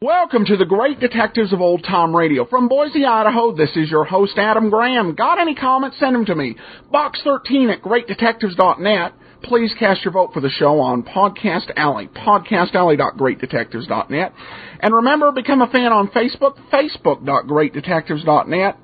Welcome to the Great Detectives of Old Time Radio. From Boise, Idaho, this is your host, Adam Graham. Got any comments? Send them to me. Box 13 at greatdetectives.net. Please cast your vote for the show on Podcast Alley, podcastalley.greatdetectives.net. And remember, become a fan on Facebook, facebook.greatdetectives.net.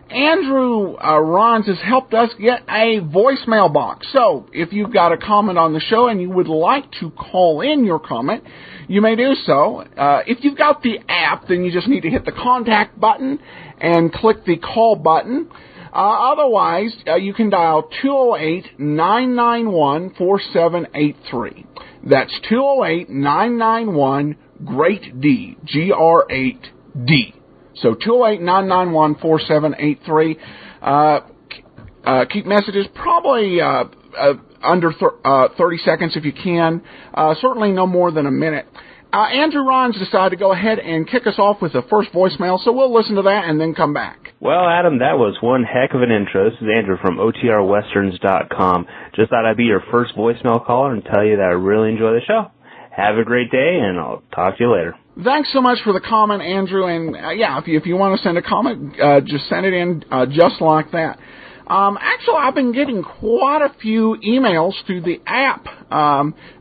Andrew Rons has helped us get a voicemail box. So, if you've got a comment on the show and you would like to call in your comment, you may do so. If you've got the app, then you just need to hit the contact button and click the call button. Otherwise, you can dial 208-991-4783. That's 208-991-GREAT-D, G-R-8-D. So 208-991-4783. Keep messages probably under 30 seconds if you can. Certainly no more than a minute. Andrew Rons decided to go ahead and kick us off with the first voicemail, so we'll listen to that and then come back. Well, Adam, that was one heck of an intro. This is Andrew from OTRWesterns.com. Just thought I'd be your first voicemail caller and tell you that I really enjoy the show. Have a great day, and I'll talk to you later. Thanks so much for the comment, Andrew. And, if you want to send a comment, just send it in just like that. Actually, I've been getting quite a few emails through the app.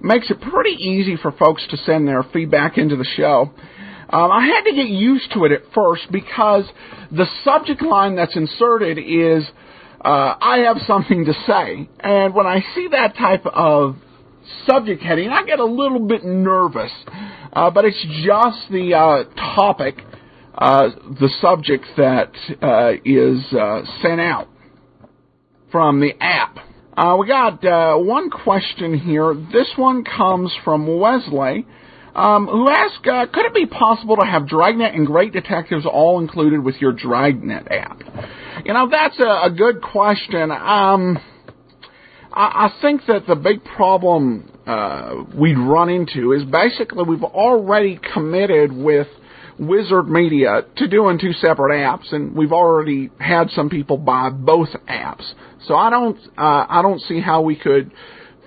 Makes it pretty easy for folks to send their feedback into the show. I had to get used to it at first because the subject line that's inserted is, I have something to say. And when I see that type of subject heading, I get a little bit nervous. But it's just the topic, the subject that is sent out from the app. We got one question here. This one comes from Wesley, who asked, could it be possible to have Dragnet and Great Detectives all included with your Dragnet app? That's a good question. I think that the big problem we'd run into is basically we've already committed with Wizard Media to doing two separate apps, and we've already had some people buy both apps. So I don't see how we could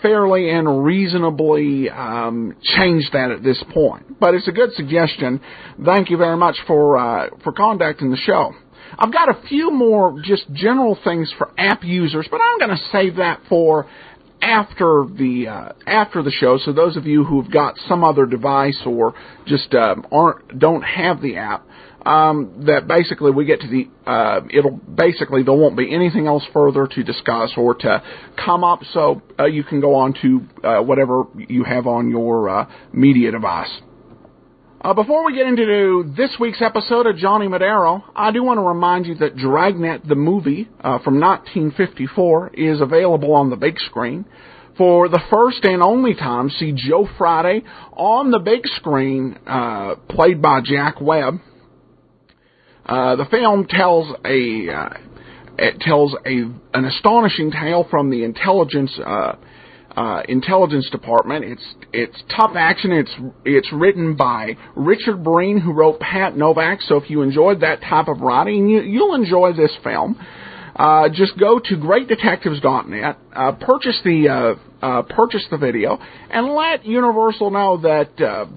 fairly and reasonably change that at this point. But it's a good suggestion. Thank you very much for contacting the show. I've got a few more just general things for app users, but I'm going to save that for after the show. So those of you who've got some other device or just don't have the app, that basically we get to the there won't be anything else further to discuss or to come up. So you can go on to whatever you have on your media device. Before we get into this week's episode of Johnny Madero, I do want to remind you that Dragnet, the movie from 1954, is available on the big screen. For the first and only time, see Joe Friday on the big screen, played by Jack Webb. The film tells an astonishing tale from the intelligence department. It's tough action. It's written by Richard Breen, who wrote Pat Novak. So if you enjoyed that type of writing, you'll enjoy this film. Just go to greatdetectives.net, purchase the video, and let Universal know that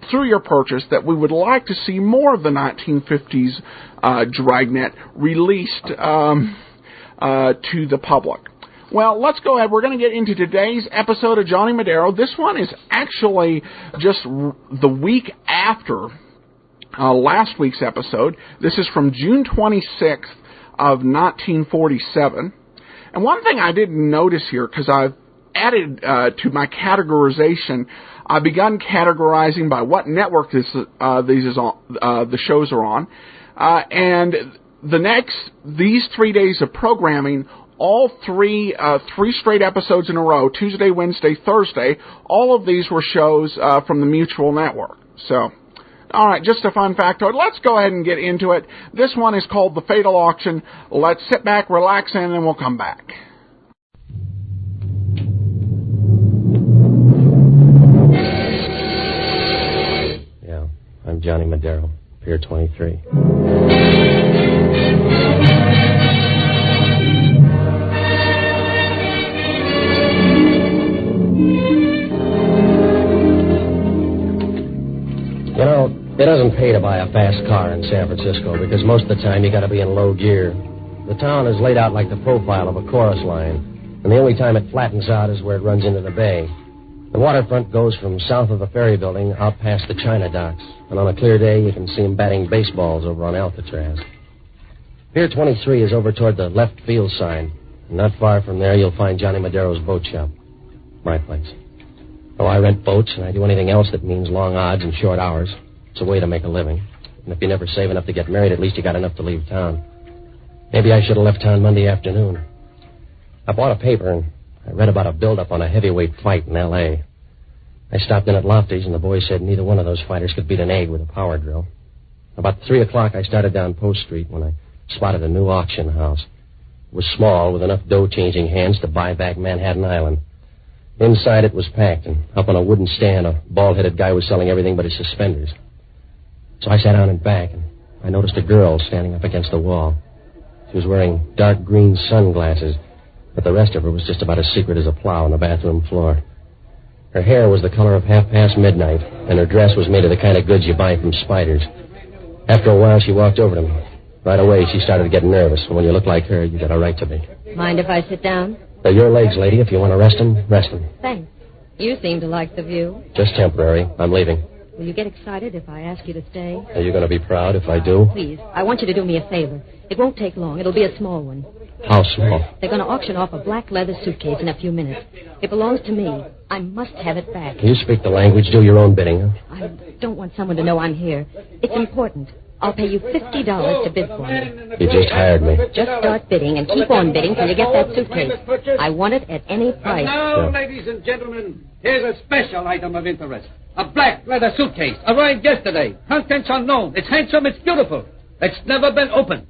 through your purchase that we would like to see more of the 1950s Dragnet released to the public. Well, let's go ahead. We're going to get into today's episode of Johnny Madero. This one is actually just the week after last week's episode. This is from June 26th of 1947. And one thing I didn't notice here, because I've added to my categorization, I've begun categorizing by what network the shows are on. And these 3 days of programming, all three straight episodes in a row, Tuesday, Wednesday, Thursday, all of these were shows from the Mutual Network. So All right, just a fun factoid. Let's go ahead and get into it. This one is called The Fatal Auction. Let's sit back, relax, and then we'll come back. Yeah, I'm Johnny Madero, Pier 23. You know, it doesn't pay to buy a fast car in San Francisco because most of the time you got to be in low gear. The town is laid out like the profile of a chorus line, and the only time it flattens out is where it runs into the bay. The waterfront goes from south of the ferry building out past the China docks, and on a clear day you can see them batting baseballs over on Alcatraz. Pier 23 is over toward the left field sign, and not far from there you'll find Johnny Madero's boat shop, my place. Oh, I rent boats, and I do anything else that means long odds and short hours. It's a way to make a living. And if you never save enough to get married, at least you got enough to leave town. Maybe I should have left town Monday afternoon. I bought a paper, and I read about a build-up on a heavyweight fight in L.A. I stopped in at Lofty's, and the boys said neither one of those fighters could beat an egg with a power drill. About 3 o'clock, I started down Post Street when I spotted a new auction house. It was small, with enough dough-changing hands to buy back Manhattan Island. Inside it was packed, and up on a wooden stand, a bald-headed guy was selling everything but his suspenders. So I sat down and back, and I noticed a girl standing up against the wall. She was wearing dark green sunglasses, but the rest of her was just about as secret as a plow on the bathroom floor. Her hair was the color of midnight, and her dress was made of the kind of goods you buy from Spiders. After a while, she walked over to me. Right away, she started to get nervous, and when you look like her, you got a right to be. Mind if I sit down? They're your legs, lady. If you want to rest them, rest them. Thanks. You seem to like the view. Just temporary. I'm leaving. Will you get excited if I ask you to stay? Are you going to be proud if I do? Please, I want you to do me a favor. It won't take long. It'll be a small one. How small? They're going to auction off a black leather suitcase in a few minutes. It belongs to me. I must have it back. You speak the language. Do your own bidding, huh? I don't want someone to know I'm here. It's important. I'll pay you $50 to bid for me. You just hired me. Just start bidding and keep on bidding till you get that suitcase. I want it at any price. And now, ladies and gentlemen, here's a special item of interest. A black leather suitcase. Arrived yesterday. Contents unknown. It's handsome. It's beautiful. It's never been opened.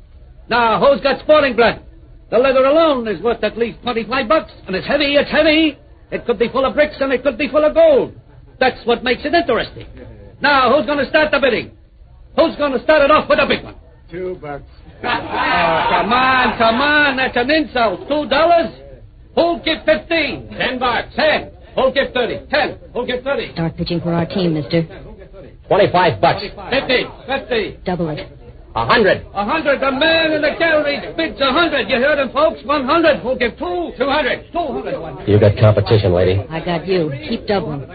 Now, who's got sporting blood? The leather alone is worth at least $25, and it's heavy. It's heavy. It could be full of bricks, and it could be full of gold. That's what makes it interesting. Now, who's going to start the bidding? Who's going to start it off with a big one? $2. Come on. That's an insult. $2? Who'll give 15? $10. 10. Who'll give 30? 10. Who'll give 30? Start pitching for our team, mister. $25. 50. Double it. 100. 100. The man in the gallery bids 100. You heard him, folks. 100. Who'll give 2? 200. 200. You got competition, lady. I got you. Keep doubling.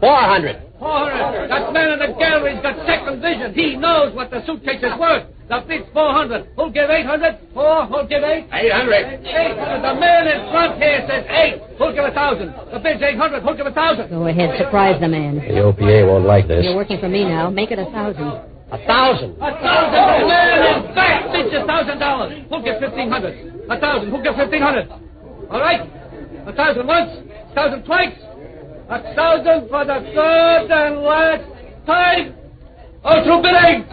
400. 400. That man in the gallery's got second vision. He knows what the suitcase is worth. The bid's 400. Who'll give 800? 4. Who'll give 8? 800. 800. The man in front here says 8. Who'll give 1,000? The bid's 800. Who'll give 1,000? Go ahead. Surprise the man. The OPA won't like this. You're working for me now. Make it 1,000. 1,000. 1,000. The man in back bids $1,000. Who'll give 1,500? 1,000. Who'll give 1,500? All right. 1,000 once. 1,000 twice. 1,000 for the third and last time. All through bidding.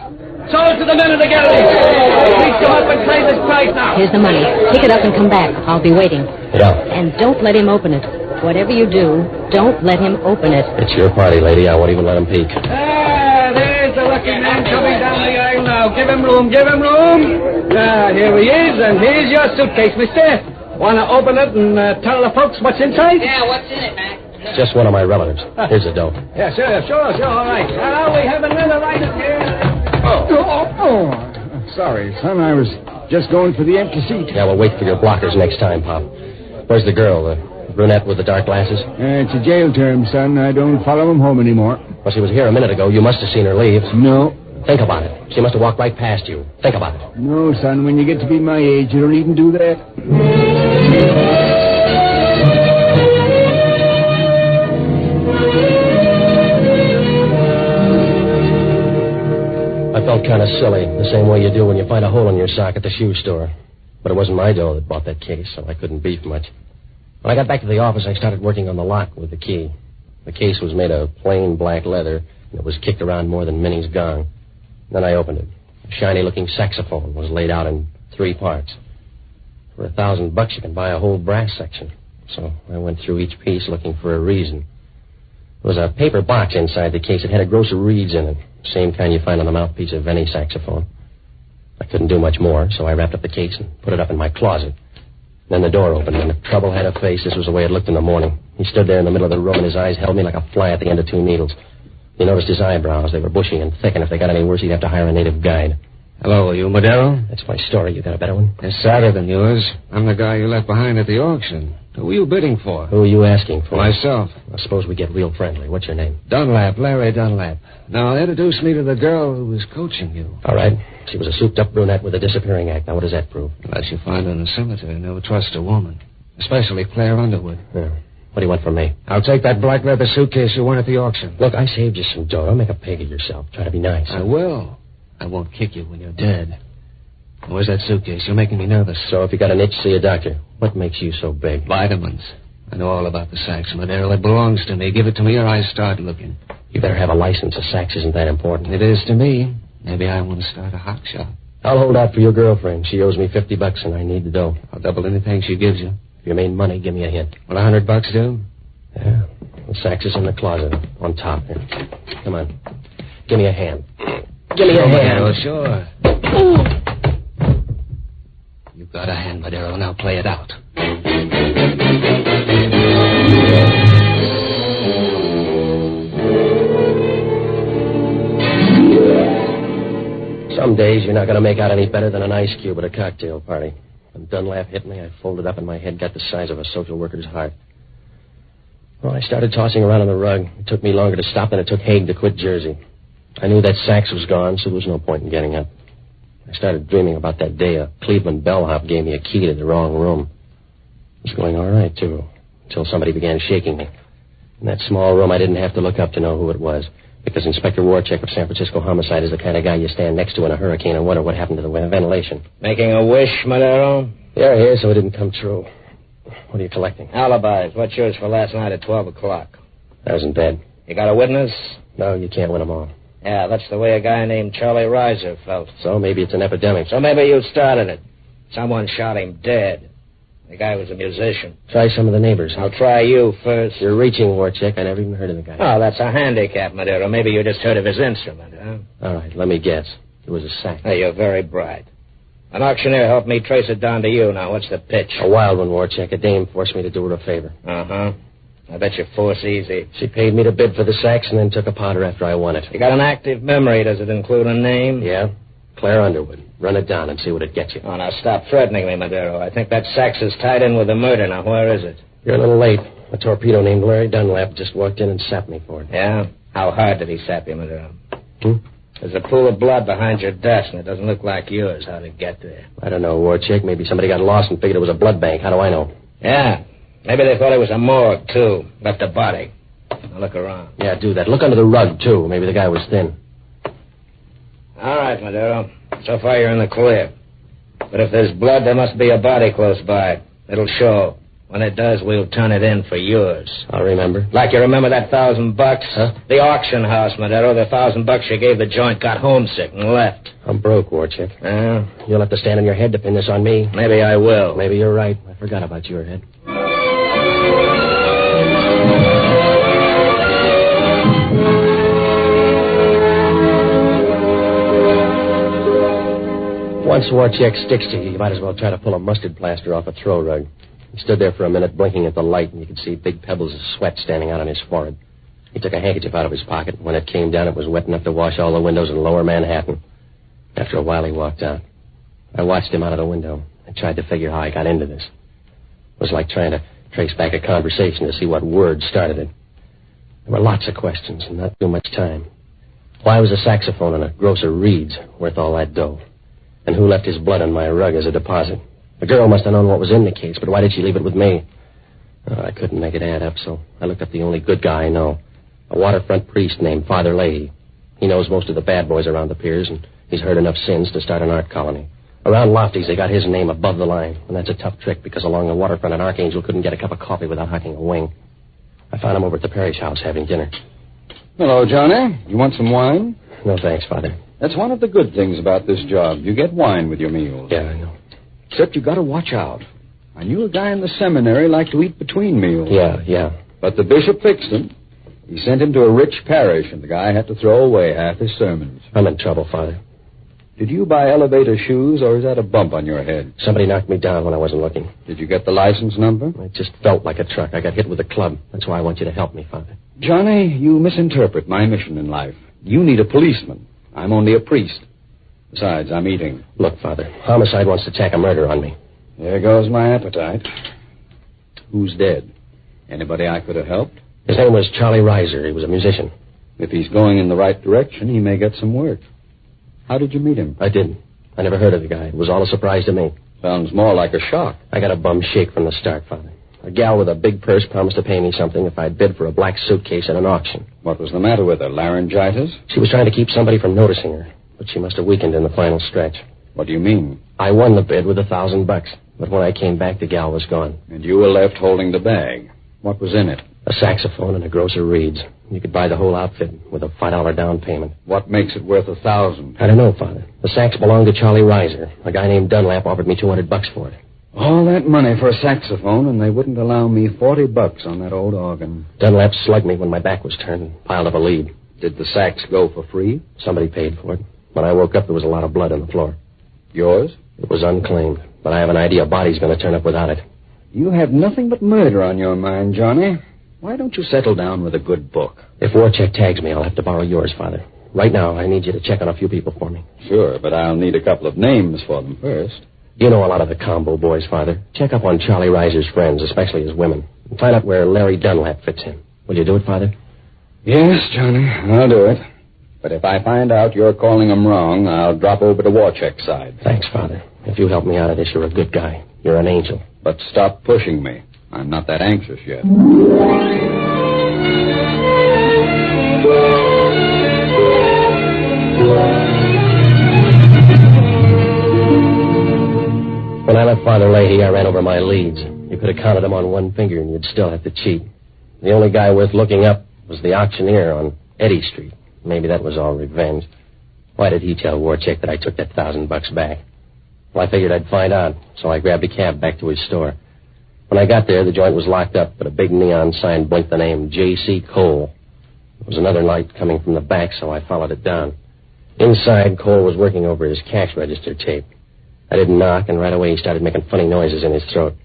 Sold to the men in the gallery. Please come up and claim this price now. Here's the money. Pick it up and come back. I'll be waiting. Yeah. And don't let him open it. Whatever you do, don't let him open it. It's your party, lady. I won't even let him peek. There's the lucky man coming down the aisle now. Give him room. Here he is, and here's your suitcase, mister. Want to open it and tell the folks what's inside? Yeah, what's in it, Mac? It's just one of my relatives. Here's the dough. Yeah, sure, all right. Now we have another item here. Sorry, son. I was just going for the empty seat. Yeah, we'll wait for your blockers next time, Pop. Where's the girl, the brunette with the dark glasses? It's a jail term, son. I don't follow him home anymore. Well, she was here a minute ago. You must have seen her leave. No. Think about it. She must have walked right past you. Think about it. No, son. When you get to be my age, you don't even do that. I felt kind of silly, the same way you do when you find a hole in your sock at the shoe store. But it wasn't my dough that bought that case, so I couldn't beef much. When I got back to the office, I started working on the lock with the key. The case was made of plain black leather, It was kicked around more than Minnie's gong. Then I opened it. A shiny-looking saxophone was laid out in 3 parts. For $1,000 you can buy a whole brass section. So I went through each piece looking for a reason. There was a paper box inside the case. It had a gross of reeds in it. Same kind you find on the mouthpiece of any saxophone. I couldn't do much more, so I wrapped up the case and put it up in my closet. Then the door opened, and if trouble had a face, this was the way it looked in the morning. He stood there in the middle of the room, and his eyes held me like a fly at the end of 2 needles. You noticed his eyebrows. They were bushy and thick, and if they got any worse, he'd have to hire a native guide. Hello, are you Madero? That's my story. You got a better one? It's sadder than yours. I'm the guy you left behind at the auction. Who were you bidding for? Who are you asking for? Myself. I suppose we get real friendly. What's your name? Dunlap, Larry Dunlap. Now, introduce me to the girl who was coaching you. All right. She was a souped-up brunette with a disappearing act. Now, what does that prove? Unless you find her in the cemetery, never trust a woman. Especially Claire Underwood. Yeah. What do you want from me? I'll take that black leather suitcase you won at the auction. Look, I saved you some dough. Don't make a pig of yourself. Try to be nice. I will. I won't kick you when you're dead. Where's that suitcase? You're making me nervous. So if you got an itch, see a doctor. What makes you so big? Vitamins. I know all about the sax, Madero. It belongs to me. Give it to me or I start looking. You better have a license. A sax isn't that important. It is to me. Maybe I want to start a hot shop. I'll hold out for your girlfriend. She owes me $50 and I need the dough. I'll double anything she gives you. If you mean money, give me a hint. Will $100 do? Yeah. The sax is in the closet on top here. Come on. Give me a hand. Give me a hand. Madero, sure. You've got a hand, Madero. Now play it out. Some days you're not going to make out any better than an ice cube at a cocktail party. When Dunlap hit me, I folded up and my head got the size of a social worker's heart. Well, I started tossing around on the rug. It took me longer to stop than it took Haig to quit Jersey. I knew that sax was gone, so there was no point in getting up. I started dreaming about that day a Cleveland bellhop gave me a key to the wrong room. It was going all right, too, until somebody began shaking me. In that small room, I didn't have to look up to know who it was, because Inspector Warchek of San Francisco Homicide is the kind of guy you stand next to in a hurricane and wonder what happened to the ventilation. Making a wish, Madero? Yeah, here, so it didn't come true. What are you collecting? Alibis. What's yours for last night at 12 o'clock? That wasn't bad. You got a witness? No, you can't win them all. Yeah, that's the way a guy named Charlie Reiser felt. So maybe it's an epidemic. So maybe you started it. Someone shot him dead. The guy was a musician. Try some of the neighbors. I'll try you first. You're reaching, Warchek. I never even heard of the guy. Oh, that's a handicap, Madero. Maybe you just heard of his instrument, huh? All right, let me guess. It was a sax. Hey, you're very bright. An auctioneer helped me trace it down to you. Now, what's the pitch? A wild one, Warchek. A dame forced me to do her a favor. Uh-huh. I bet you force easy. She paid me to bid for the sax and then took a powder after I won it. You got an active memory. Does it include a name? Yeah. Claire Underwood. Run it down and see what it gets you. Oh, now stop threatening me, Madero. I think that sax is tied in with the murder. Now, where is it? You're a little late. A torpedo named Larry Dunlap just walked in and sapped me for it. Yeah? How hard did he sap you, Madero? There's a pool of blood behind your desk, and it doesn't look like yours. How'd it get there? I don't know, Warchek. Maybe somebody got lost and figured it was a blood bank. How do I know? Yeah. Maybe they thought it was a morgue, too. Left a body. Now look around. Yeah, do that. Look under the rug, too. Maybe the guy was thin. All right, Madero. So far, you're in the clear. But if there's blood, there must be a body close by. It'll show. When it does, we'll turn it in for yours. I'll remember. Like you remember that $1,000? Huh? The auction house, Madero. The $1,000 you gave the joint got homesick and left. I'm broke, Warchek. You'll have to stand on your head to pin this on me. Maybe I will. Maybe you're right. I forgot about your head. Once Warchek sticks to you, you might as well try to pull a mustard plaster off a throw rug. He stood there for a minute blinking at the light, and you could see big pebbles of sweat standing out on his forehead. He took a handkerchief out of his pocket, and when it came down, it was wet enough to wash all the windows in lower Manhattan. After a while, he walked out. I watched him out of the window and tried to figure how I got into this. It was like trying to trace back a conversation to see what word started it. There were lots of questions and not too much time. Why was a saxophone and a gross of reeds worth all that dough? And who left his blood on my rug as a deposit? The girl must have known what was in the case, but why did she leave it with me? I couldn't make it add up, so I looked up the only good guy I know, a waterfront priest named Father Leahy. He knows most of the bad boys around the piers, and he's heard enough sins to start an art colony. Around Lofty's, they got his name above the line, and that's a tough trick because along the waterfront, an archangel couldn't get a cup of coffee without hucking a wing. I found him over at the parish house having dinner. Hello, Johnny. You want some wine? No, thanks, Father. That's one of the good things about this job. You get wine with your meals. Yeah, I know. Except you got to watch out. I knew a guy in the seminary liked to eat between meals. Yeah. But the bishop fixed him. He sent him to a rich parish, and the guy had to throw away half his sermons. I'm in trouble, Father. Did you buy elevator shoes, or is that a bump on your head? Somebody knocked me down when I wasn't looking. Did you get the license number? It just felt like a truck. I got hit with a club. That's why I want you to help me, Father. Johnny, you misinterpret my mission in life. You need a policeman. I'm only a priest. Besides, I'm eating. Look, Father, homicide wants to tack a murder on me. There goes my appetite. Who's dead? Anybody I could have helped? His name was Charlie Reiser. He was a musician. If he's going in the right direction, he may get some work. How did you meet him? I didn't. I never heard of the guy. It was all a surprise to me. Sounds more like a shock. I got a bum shake from the start, Father. A gal with a big purse promised to pay me something if I'd bid for a black suitcase at an auction. What was the matter with her? Laryngitis? She was trying to keep somebody from noticing her, but she must have weakened in the final stretch. What do you mean? I won the bid with $1,000, but when I came back, the gal was gone. And you were left holding the bag. What was in it? A saxophone and a grocer Reed's. You could buy the whole outfit with a $5 down payment. What makes it worth $1,000? I don't know, Father. The sax belonged to Charlie Reiser. A guy named Dunlap offered me $200 for it. All that money for a saxophone, and they wouldn't allow me $40 on that old organ. Dunlap slugged me when my back was turned and piled up a lead. Did the sax go for free? Somebody paid for it. When I woke up, there was a lot of blood on the floor. Yours? It was unclaimed, but I have an idea a body's going to turn up without it. You have nothing but murder on your mind, Johnny. Why don't you settle down with a good book? If Warchek tags me, I'll have to borrow yours, Father. Right now, I need you to check on a few people for me. Sure, but I'll need a couple of names for them first. You know a lot of the combo boys, Father. Check up on Charlie Reiser's friends, especially his women, and find out where Larry Dunlap fits in. Will you do it, Father? Yes, Johnny, I'll do it. But if I find out you're calling them wrong, I'll drop over to Warchek's side. Thanks, Father. If you help me out of this, you're a good guy. You're an angel. But stop pushing me. I'm not that anxious yet. When I left Father Leahy, I ran over my leads. You could have counted them on one finger, and you'd still have to cheat. The only guy worth looking up was the auctioneer on Eddy Street. Maybe that was all revenge. Why did he tell Warchek that I took that $1,000 back? Well, I figured I'd find out, so I grabbed a cab back to his store. When I got there, the joint was locked up, but a big neon sign blinked the name J.C. Cole. There was another light coming from the back, so I followed it down. Inside, Cole was working over his cash register tape. I didn't knock, and right away he started making funny noises in his throat.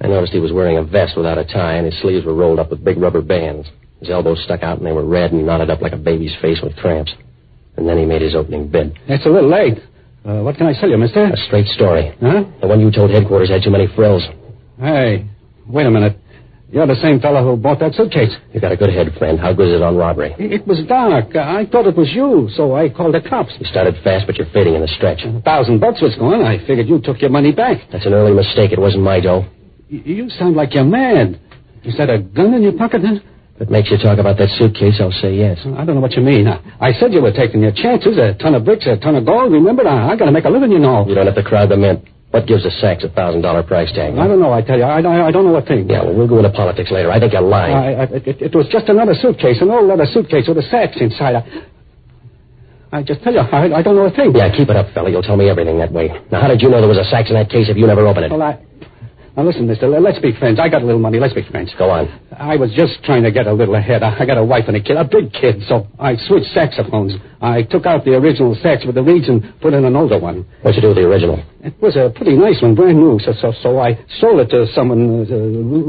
I noticed he was wearing a vest without a tie, and his sleeves were rolled up with big rubber bands. His elbows stuck out, and they were red and knotted up like a baby's face with cramps. And then he made his opening bid. That's a little late. What can I sell you, mister? A straight story. Huh? The one you told headquarters had too many frills. Hey, wait a minute. You're the same fellow who bought that suitcase. You got a good head, friend. How good is it on robbery? It was dark. I thought it was you, so I called the cops. You started fast, but you're fading in the stretch. $1,000 was gone. I figured you took your money back. That's an early mistake. It wasn't my dough. You sound like you're mad. Is that a gun in your pocket, then? If it makes you talk about that suitcase, I'll say yes. I don't know what you mean. I said you were taking your chances. A ton of bricks, a ton of gold. Remember, I got to make a living, you know. You don't have to crowd the mint. What gives a sax $1,000 price tag? I don't know, I tell you. I don't know what thing. Yeah, well, we'll go into politics later. I think you're lying. It was just another suitcase, an old leather suitcase with a sax inside. I just tell you, I don't know a thing. Yeah, keep it up, fella. You'll tell me everything that way. Now, how did you know there was a sax in that case if you never opened it? Well, Now, listen, mister, let's be friends. I got a little money. Let's be friends. Go on. I was just trying to get a little ahead. I got a wife and a kid, a big kid, so I switched saxophones. I took out the original sax with the reeds and put in an older one. What'd you do with the original? It was a pretty nice one, brand new, so I sold it to someone,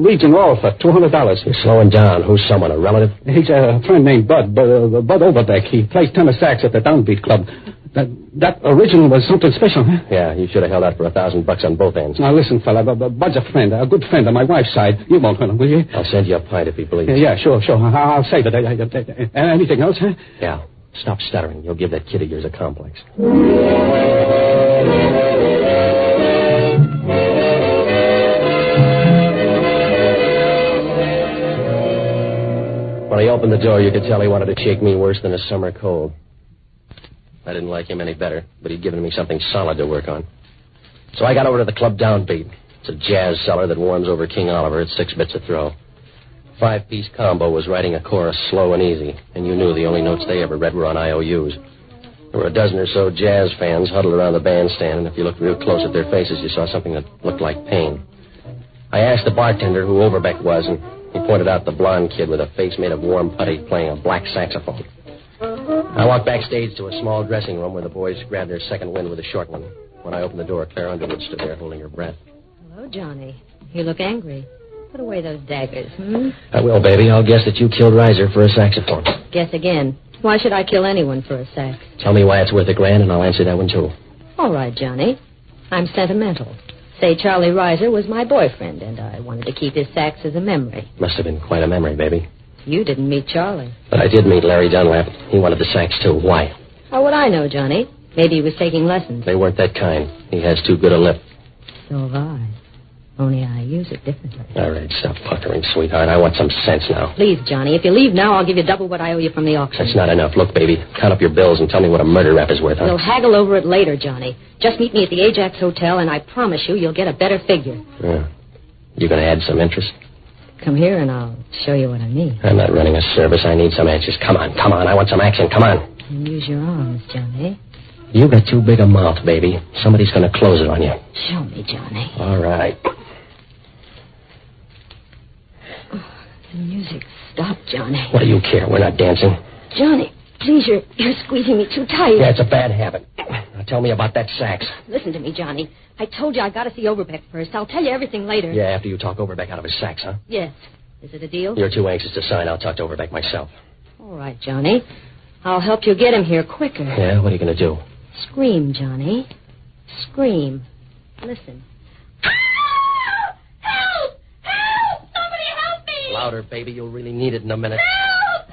Reeds and All, for $200. You're slowing down. Who's someone, a relative? He's a friend named Bud Overbeck. He plays tenor sax at the Downbeat Club. That original was something special, huh? Yeah, you should have held out for $1,000 on both ends. Now, listen, fella, Bud's a friend, a good friend on my wife's side. You won't hurt him, will you? I'll send you a pint if he believes. Yeah, sure. I'll save it. Anything else, huh? Yeah. Stop stuttering. You'll give that kid of yours a complex. When he opened the door, you could tell he wanted to shake me worse than a summer cold. I didn't like him any better, but he'd given me something solid to work on. So I got over to the club Downbeat. It's a jazz cellar that warms over King Oliver at 6 bits a throw. 5-piece combo was writing a chorus slow and easy, and you knew the only notes they ever read were on IOUs. There were a dozen or so jazz fans huddled around the bandstand, and if you looked real close at their faces, you saw something that looked like pain. I asked the bartender who Overbeck was, and he pointed out the blonde kid with a face made of warm putty playing a black saxophone. I walked backstage to a small dressing room where the boys grabbed their second wind with a short one. When I opened the door, Claire Underwood stood there holding her breath. Hello, Johnny. You look angry. Put away those daggers, I will, baby. I'll guess that you killed Reiser for a saxophone. Guess again. Why should I kill anyone for a sax? Tell me why it's worth $1,000, and I'll answer that one, too. All right, Johnny. I'm sentimental. Say Charlie Reiser was my boyfriend, and I wanted to keep his sax as a memory. Must have been quite a memory, baby. You didn't meet Charlie. But I did meet Larry Dunlap. He wanted the sax, too. Why? How would I know, Johnny? Maybe he was taking lessons. They weren't that kind. He has too good a lip. So have I. Only I use it differently. All right, stop puckering, sweetheart. I want some sense now. Please, Johnny, if you leave now, I'll give you double what I owe you from the auction. That's not enough. Look, baby, count up your bills and tell me what a murder rap is worth, huh? We'll haggle over it later, Johnny. Just meet me at the Ajax Hotel, and I promise you'll get a better figure. Yeah. You going to add some interest? Come here, and I'll show you what I mean. I'm not running a service. I need some answers. Come on. I want some action. Come on. And use your arms, Johnny. You got too big a mouth, baby. Somebody's going to close it on you. Show me, Johnny. All right. The music stopped, Johnny. What do you care? We're not dancing. Johnny, please, you're squeezing me too tight. Yeah, it's a bad habit. Now tell me about that sax. Listen to me, Johnny. I told you I got to see Overbeck first. I'll tell you everything later. Yeah, after you talk Overbeck out of his sax, huh? Yes. Is it a deal? You're too anxious to sign. I'll talk to Overbeck myself. All right, Johnny. I'll help you get him here quicker. Yeah, what are you going to do? Scream, Johnny. Scream. Listen. Louder, baby. You'll really need it in a minute. Help!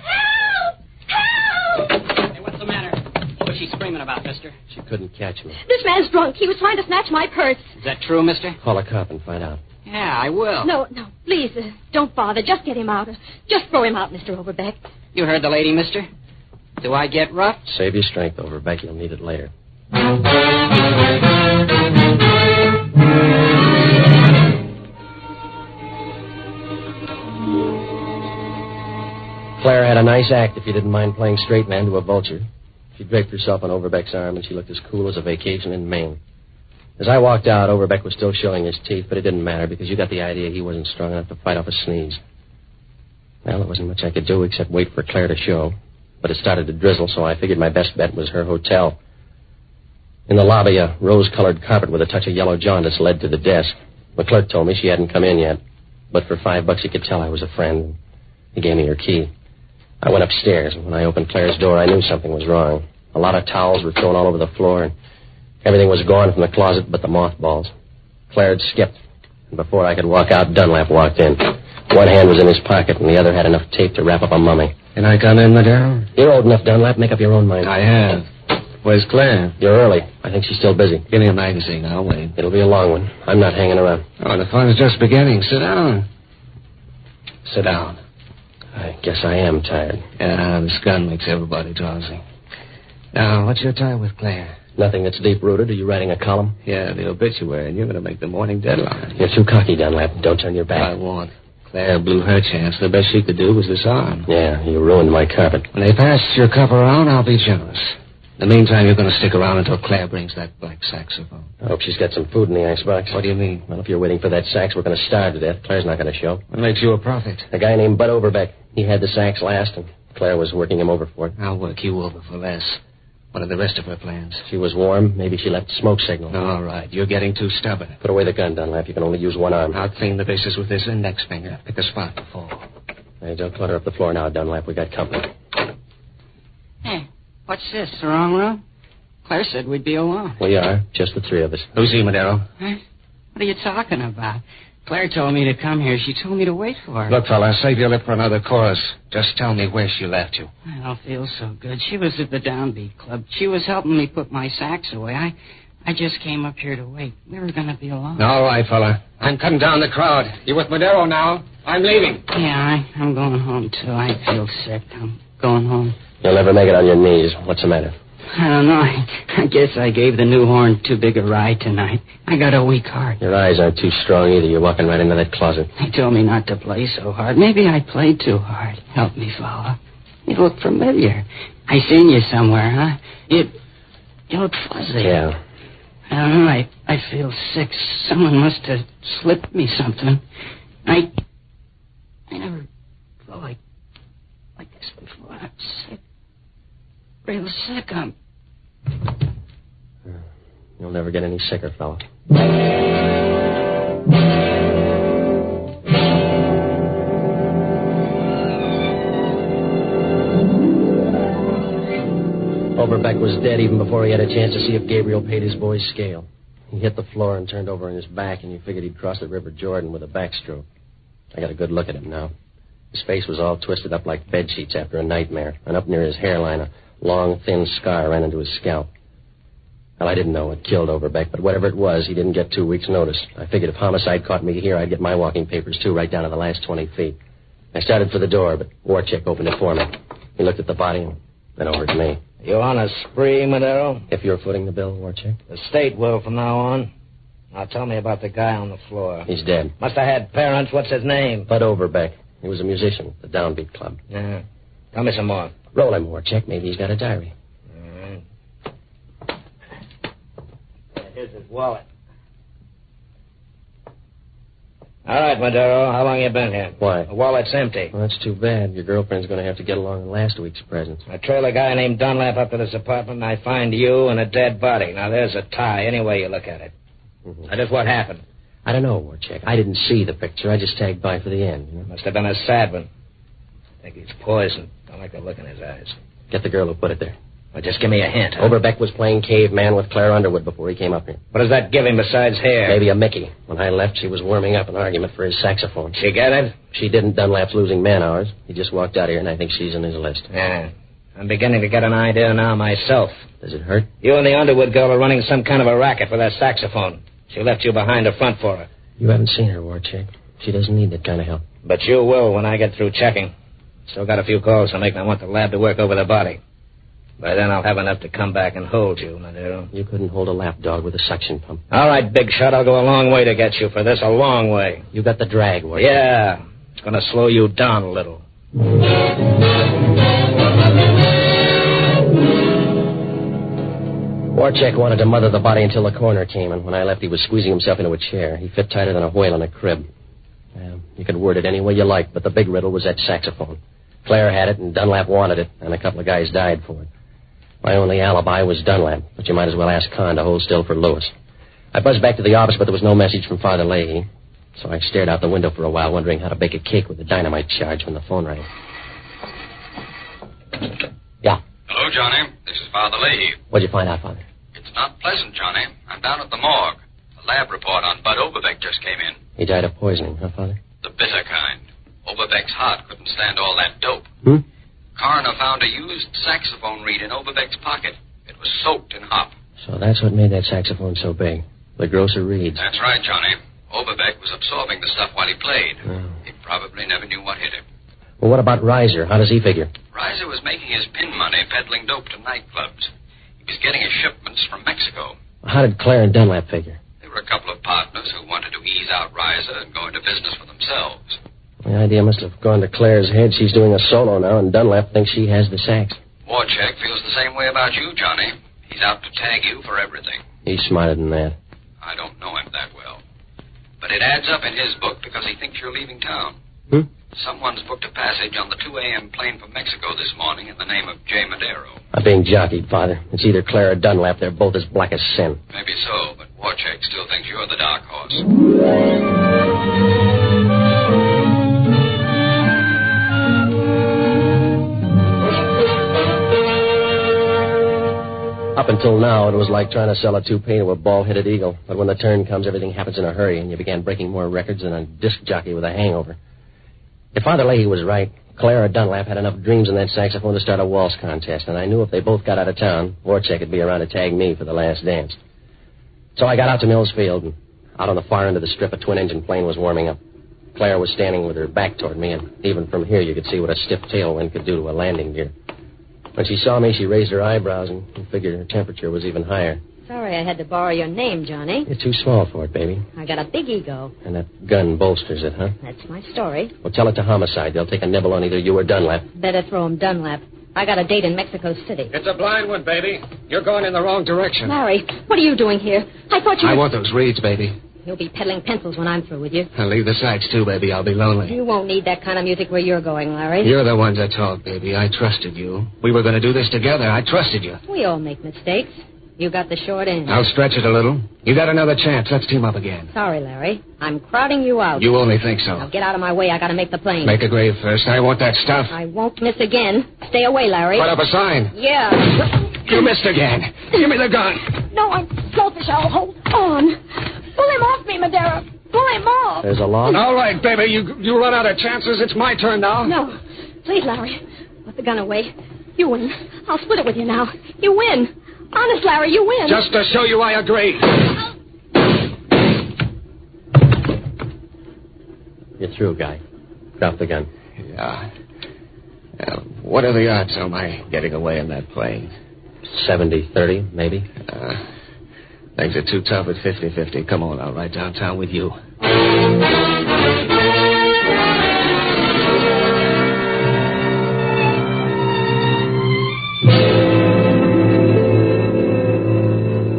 Hey, what's the matter? What was she screaming about, mister? She couldn't catch me. This man's drunk. He was trying to snatch my purse. Is that true, mister? Call a cop and find out. Yeah, I will. No, please, don't bother. Just get him out. Just throw him out, Mr. Overbeck. You heard the lady, mister? Do I get rough? Save your strength, Overbeck. You'll need it later. Claire had a nice act, if you didn't mind playing straight man to a vulture. She draped herself on Overbeck's arm, and she looked as cool as a vacation in Maine. As I walked out, Overbeck was still showing his teeth, but it didn't matter because you got the idea he wasn't strong enough to fight off a sneeze. Well, there wasn't much I could do except wait for Claire to show. But it started to drizzle, so I figured my best bet was her hotel. In the lobby, a rose-colored carpet with a touch of yellow jaundice led to the desk. The clerk told me she hadn't come in yet, but for $5 he could tell I was a friend. He gave me her key. I went upstairs, and when I opened Claire's door, I knew something was wrong. A lot of towels were thrown all over the floor, and everything was gone from the closet but the mothballs. Claire had skipped, and before I could walk out, Dunlap walked in. One hand was in his pocket, and the other had enough tape to wrap up a mummy. Can I come in, Madero? You're old enough, Dunlap. Make up your own mind. I have. Where's Claire? You're early. I think she's still busy. Give me a magazine. I'll wait. It'll be a long one. I'm not hanging around. Oh, the fun's just beginning. Sit down. Sit down. I guess I am tired. Yeah, this gun makes everybody drowsy. Now, what's your time with Claire? Nothing that's deep-rooted. Are you writing a column? Yeah, the obituary, and you're going to make the morning deadline. You're too cocky, Dunlap. Don't turn your back. I won't. Claire blew her chance. The best she could do was disarm. Yeah, you ruined my carpet. When they pass your cup around, I'll be generous. In the meantime, you're going to stick around until Claire brings that black saxophone. I hope she's got some food in the icebox. What do you mean? Well, if you're waiting for that sax, we're going to starve to death. Claire's not going to show. What makes you a prophet? A guy named Bud Overbeck. He had the sax last, and Claire was working him over for it. I'll work you over for less. What are the rest of her plans? She was warm. Maybe she left a smoke signal. All right. You're getting too stubborn. Put away the gun, Dunlap. You can only use one arm. I'll clean the bases with this index finger. Pick a spot to fall. Hey, don't clutter up the floor now, Dunlap. We got company. Hey, what's this, the wrong room? Claire said we'd be alone. We are. Just the three of us. Who's he, Madero? Huh? What are you talking about? Claire told me to come here. She told me to wait for her. Look, fella, save your lip for another chorus. Just tell me where she left you. I don't feel so good. She was at the Downbeat Club. She was helping me put my sax away. I just came up here to wait. We were going to be alone. All right, fella. I'm cutting down the crowd. You with Madero now? I'm leaving. Yeah, I'm going home, too. I feel sick. I'm going home. You'll never make it on your knees. What's the matter? I don't know. I guess I gave the new horn too big a ride tonight. I got a weak heart. Your eyes aren't too strong either. You're walking right into that closet. They told me not to play so hard. Maybe I played too hard. Help me, fella. You look familiar. I seen you somewhere, huh? You look fuzzy. Yeah. I don't know. I feel sick. Someone must have slipped me something. I never felt like this before. I'm sick. Real sick. You'll never get any sicker, fella. Overbeck was dead even before he had a chance to see if Gabriel paid his boy's scale. He hit the floor and turned over on his back, and you figured he'd cross the River Jordan with a backstroke. I got a good look at him now. His face was all twisted up like bed sheets after a nightmare, and up near his hairline, a long, thin scar ran into his scalp. Well, I didn't know what killed Overbeck, but whatever it was, he didn't get 2 weeks' notice. I figured if homicide caught me here, I'd get my walking papers, too, right down to the last 20 feet. I started for the door, but Warchek opened it for me. He looked at the body and then over to me. You on a spree, Madero? If you're footing the bill, Warchek? The state will from now on. Now tell me about the guy on the floor. He's dead. Must have had parents. What's his name? Bud Overbeck. He was a musician at the Downbeat Club. Yeah. Tell me some more. Roll him, Warchek. Maybe he's got a diary. All right. Here's his wallet. All right, Madero. How long you been here? Why? The wallet's empty. Well, that's too bad. Your girlfriend's going to have to get along in last week's presents. I trail a guy named Dunlap up to this apartment, and I find you and a dead body. Now, there's a tie, any way you look at it. Mm-hmm. Now, just what happened? I don't know, Warchek. I didn't see the picture. I just tagged by for the end. You know? Must have been a sad one. I think he's poisoned. Don't like the look in his eyes. Get the girl who put it there. Well, just give me a hint. Huh? Overbeck was playing caveman with Claire Underwood before he came up here. What does that give him besides hair? Maybe a Mickey. When I left, she was warming up an argument for his saxophone. She get it? She didn't. Dunlap's losing man hours. He just walked out here, and I think she's in his list. Yeah. I'm beginning to get an idea now myself. Does it hurt? You and the Underwood girl are running some kind of a racket for that saxophone. She left you behind the front for her. You haven't seen her, Warchek. She doesn't need that kind of help. But you will when I get through checking. Still got a few calls to make, and I want the lab to work over the body. By then, I'll have enough to come back and hold you, Madero. You couldn't hold a lapdog with a suction pump. All right, big shot. I'll go a long way to get you for this. A long way. You got the drag, Warchek. Yeah. It's going to slow you down a little. Warchek wanted to mother the body until the coroner came, and when I left, he was squeezing himself into a chair. He fit tighter than a whale in a crib. You could word it any way you like, but the big riddle was that saxophone. Claire had it, and Dunlap wanted it, and a couple of guys died for it. My only alibi was Dunlap, but you might as well ask Con to hold still for Lewis. I buzzed back to the office, but there was no message from Father Leahy, so I stared out the window for a while, wondering how to bake a cake with the dynamite charge when the phone rang. Yeah. Hello, Johnny. This is Father Leahy. What'd you find out, Father? It's not pleasant, Johnny. I'm down at the morgue. The lab report on Bud Overbeck just came in. He died of poisoning, huh, Father? The bitter kind. Overbeck's heart couldn't stand all that dope. Coroner found a used saxophone reed in Overbeck's pocket. It was soaked in hop. So that's what made that saxophone so big. The grosser reeds. That's right, Johnny. Overbeck was absorbing the stuff while he played. Oh. He probably never knew what hit him. Well, what about Reiser? How does he figure? Reiser was making his pin money peddling dope to nightclubs. He was getting his shipments from Mexico. How did Claire and Dunlap figure? They were a couple of partners who wanted to ease out Reiser and go into business for themselves. The idea must have gone to Claire's head. She's doing a solo now, and Dunlap thinks she has the sax. Warchek feels the same way about you, Johnny. He's out to tag you for everything. He's smarter than that. I don't know him that well. But it adds up in his book because he thinks you're leaving town. Someone's booked a passage on the 2 a.m. plane from Mexico this morning in the name of J. Madero. I'm being jockeyed, Father. It's either Claire or Dunlap. They're both as black as sin. Maybe so, but Warchek still thinks you're the dark horse. Up until now, it was like trying to sell a toupee to a bald-headed eagle. But when the turn comes, everything happens in a hurry, and you began breaking more records than a disc jockey with a hangover. If Father Leahy was right, Claire or Dunlap had enough dreams in that saxophone to start a waltz contest, and I knew if they both got out of town, Warchek would be around to tag me for the last dance. So I got out to Mills Field, and out on the far end of the strip, a twin-engine plane was warming up. Claire was standing with her back toward me, and even from here you could see what a stiff tailwind could do to a landing gear. When she saw me, she raised her eyebrows and figured her temperature was even higher. Sorry I had to borrow your name, Johnny. You're too small for it, baby. I got a big ego. And that gun bolsters it, huh? That's my story. Well, tell it to Homicide. They'll take a nibble on either you or Dunlap. Better throw him Dunlap. I got a date in Mexico City. It's a blind one, baby. You're going in the wrong direction. Larry, what are you doing here? I thought you I were... want those reeds, baby. You'll be peddling pencils when I'm through with you. I'll leave the sights, too, baby. I'll be lonely. You won't need that kind of music where you're going, Larry. You're the ones that talk, baby. I trusted you. We were going to do this together. I trusted you. We all make mistakes. You got the short end. I'll stretch it a little. You got another chance. Let's team up again. Sorry, Larry. I'm crowding you out. You only think so. Now get out of my way. I got to make the plane. Make a grave first. I want that stuff. I won't miss again. Stay away, Larry. Put up a sign. Yeah. You missed again. Give me the gun. No, I'm selfish. I'll hold on. Pull him off me, Madero. Pull him off. There's a law. All right, baby. You run out of chances. It's my turn now. No. Please, Larry. Put the gun away. You win. I'll split it with you now. You win. Honest, Larry, you win. Just to show you I agree. You're through, guy. Drop the gun. Yeah. What are the odds of my getting away in that plane? 70-30, maybe. Things are too tough at 50-50. Come on, I'll ride downtown with you.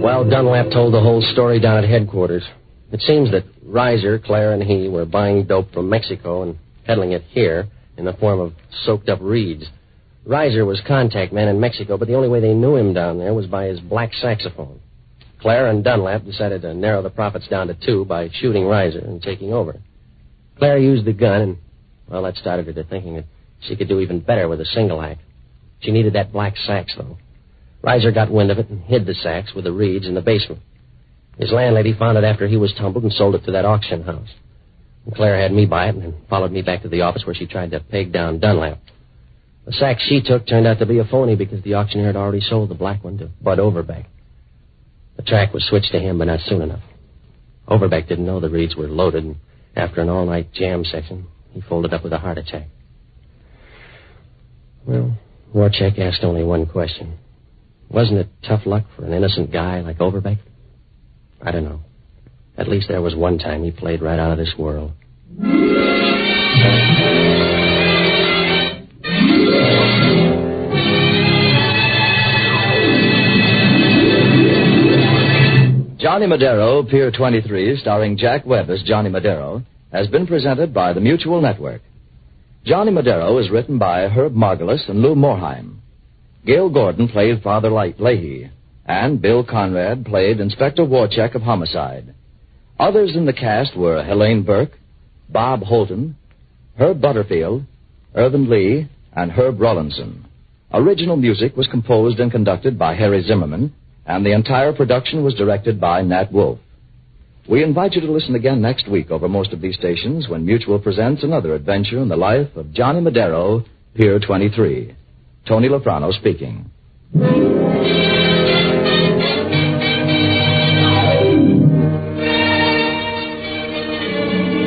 Well, Dunlap told the whole story down at headquarters. It seems that Reiser, Claire, and he were buying dope from Mexico and peddling it here in the form of soaked-up reeds. Reiser was contact man in Mexico, but the only way they knew him down there was by his black saxophone. Claire and Dunlap decided to narrow the profits down to 2 by shooting Reiser and taking over. Claire used the gun, and, well, that started her to thinking that she could do even better with a single act. She needed that black sax, though. Reiser got wind of it and hid the sax with the reeds in the basement. His landlady found it after he was tumbled and sold it to that auction house. And Claire had me buy it and then followed me back to the office where she tried to peg down Dunlap. The sax she took turned out to be a phony because the auctioneer had already sold the black one to Bud Overbeck. The track was switched to him, but not soon enough. Overbeck didn't know the reeds were loaded, and after an all-night jam session, he folded up with a heart attack. Well, Warchek asked only one question. Wasn't it tough luck for an innocent guy like Overbeck? I don't know. At least there was one time he played right out of this world. Johnny Madero, Pier 23, starring Jack Webb as Johnny Madero, has been presented by the Mutual Network. Johnny Madero is written by Herb Margolis and Lou Morheim. Gail Gordon played Father Leahy, and Bill Conrad played Inspector Warchek of Homicide. Others in the cast were Helene Burke, Bob Holton, Herb Butterfield, Irvin Lee, and Herb Rollinson. Original music was composed and conducted by Harry Zimmerman, and the entire production was directed by Nat Wolfe. We invite you to listen again next week over most of these stations when Mutual presents another adventure in the life of Johnny Madero, Pier 23. Tony Lafrano speaking.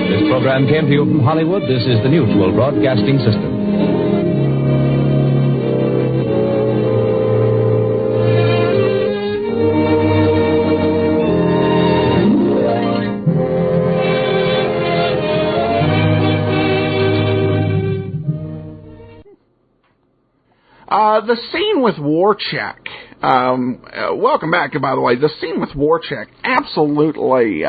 This program came to you from Hollywood. This is the Mutual Broadcasting System. The scene with Warchek, welcome back, by the way. The scene with Warchek absolutely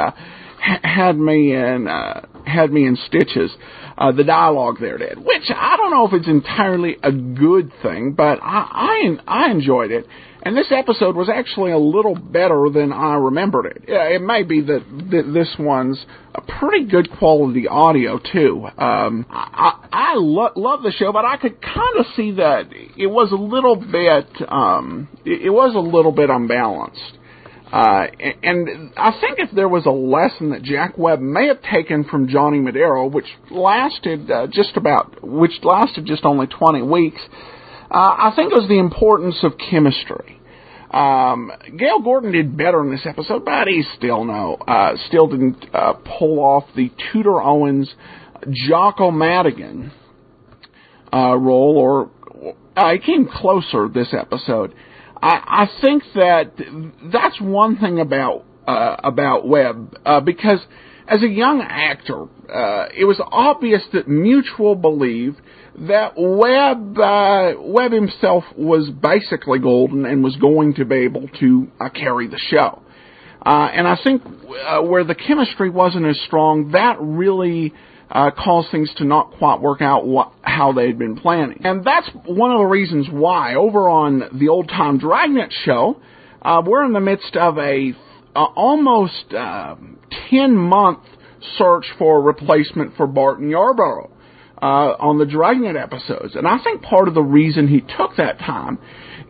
had me in stitches. The dialogue there did, which I don't know if it's entirely a good thing, but I enjoyed it. And this episode was actually a little better than I remembered it. It may be that this one's a pretty good quality audio, too. I love the show, but I could kind of see that it was a little bit unbalanced. And I think if there was a lesson that Jack Webb may have taken from Johnny Madero, which lasted just only 20 weeks, I think it was the importance of chemistry. Gail Gordon did better in this episode, but he still didn't pull off the Tudor Owens, Jocko Madigan role, He came closer this episode. I think that's one thing about Webb, because as a young actor, it was obvious that Mutual believed that Webb himself was basically golden and was going to be able to carry the show. And I think where the chemistry wasn't as strong, that really caused things to not quite work out how they had been planning. And that's one of the reasons why, over on the Old Time Dragnet show, we're in the midst of a almost 10-month search for a replacement for Barton Yarborough on the Dragnet episodes. And I think part of the reason he took that time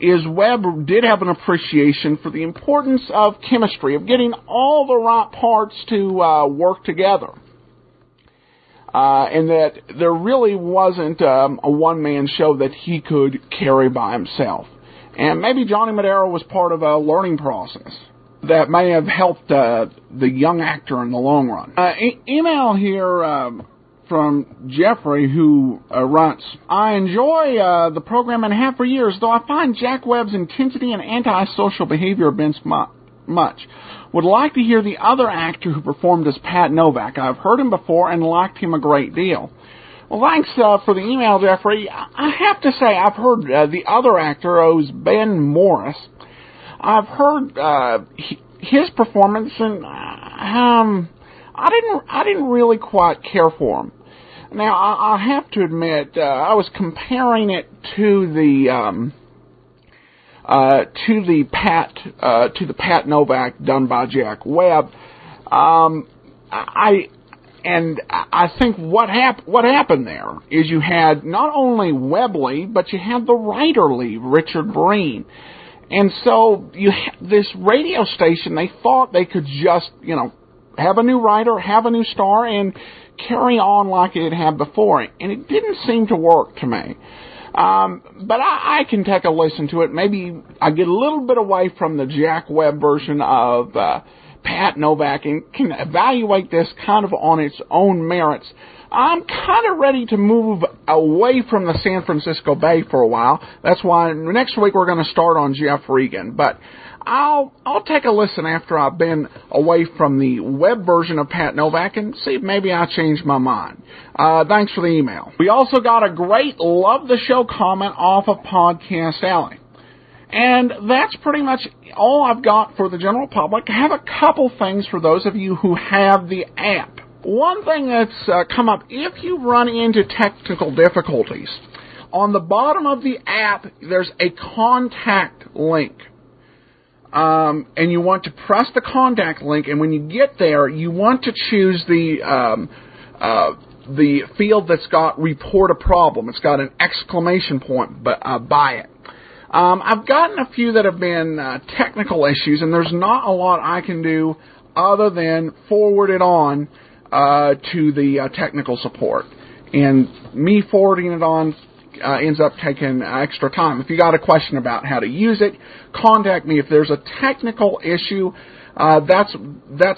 is Webb did have an appreciation for the importance of chemistry, of getting all the right parts to work together. And that there really wasn't a one-man show that he could carry by himself. And maybe Johnny Madero was part of a learning process that may have helped the young actor in the long run. Email here from Jeffrey, who writes, I enjoy the program and have for years, though I find Jack Webb's intensity and antisocial behavior events much. Would like to hear the other actor who performed as Pat Novak. I've heard him before and liked him a great deal. Well, thanks for the email, Jeffrey. I have to say I've heard the other actor, who's Ben Morris. I've heard his performance, and I didn't really quite care for him. Now I have to admit, I was comparing it to the Pat Novak done by Jack Webb. I think what happened there is you had not only Webb leave, but you had the writer leave, Richard Breen. And so this radio station, they thought they could just, have a new writer, have a new star, and carry on like it had before. And it didn't seem to work to me. But I can take a listen to it. Maybe I get a little bit away from the Jack Webb version of Pat Novak and can evaluate this kind of on its own merits. I'm kind of ready to move away from the San Francisco Bay for a while. That's why next week we're going to start on Jeff Regan. But I'll take a listen after I've been away from the web version of Pat Novak and see if maybe I change my mind. Thanks for the email. We also got a great love the show comment off of Podcast Alley. And that's pretty much all I've got for the general public. I have a couple things for those of you who have the app. One thing that's come up, if you run into technical difficulties, on the bottom of the app, there's a contact link. And you want to press the contact link, and when you get there, you want to choose the field that's got report a problem. It's got an exclamation point by it. I've gotten a few that have been technical issues, and there's not a lot I can do other than forward it on to the technical support. And me forwarding it on ends up taking extra time. If you got a question about how to use it, contact me. If there's a technical issue, that's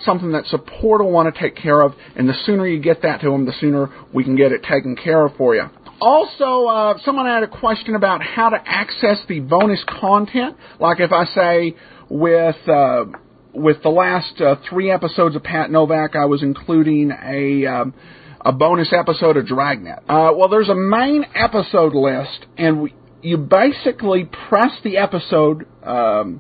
something that support will want to take care of, and the sooner you get that to them, the sooner we can get it taken care of for you. Also, someone had a question about how to access the bonus content. Like if I say with the last 3 episodes of Pat Novak, I was including a bonus episode of Dragnet. Well, there's a main episode list, and you basically press the episode to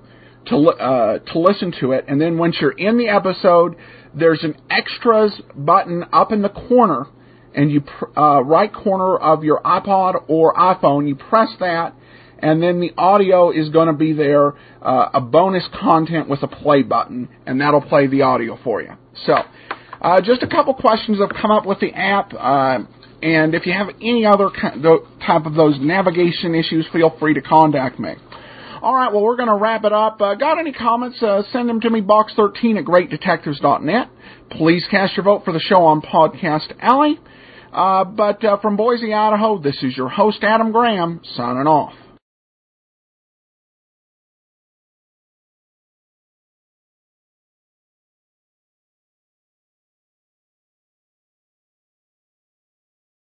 listen to it, and then once you're in the episode, there's an extras button up in the corner, and you right corner of your iPod or iPhone, you press that, and then the audio is going to be there, a bonus content with a play button, and that'll play the audio for you. So, just a couple questions have come up with the app, and if you have any other type of those navigation issues, feel free to contact me. All right, well, we're going to wrap it up. Got any comments, send them to me, box13@greatdetectives.net. Please cast your vote for the show on Podcast Alley. But from Boise, Idaho, this is your host, Adam Graham, signing off.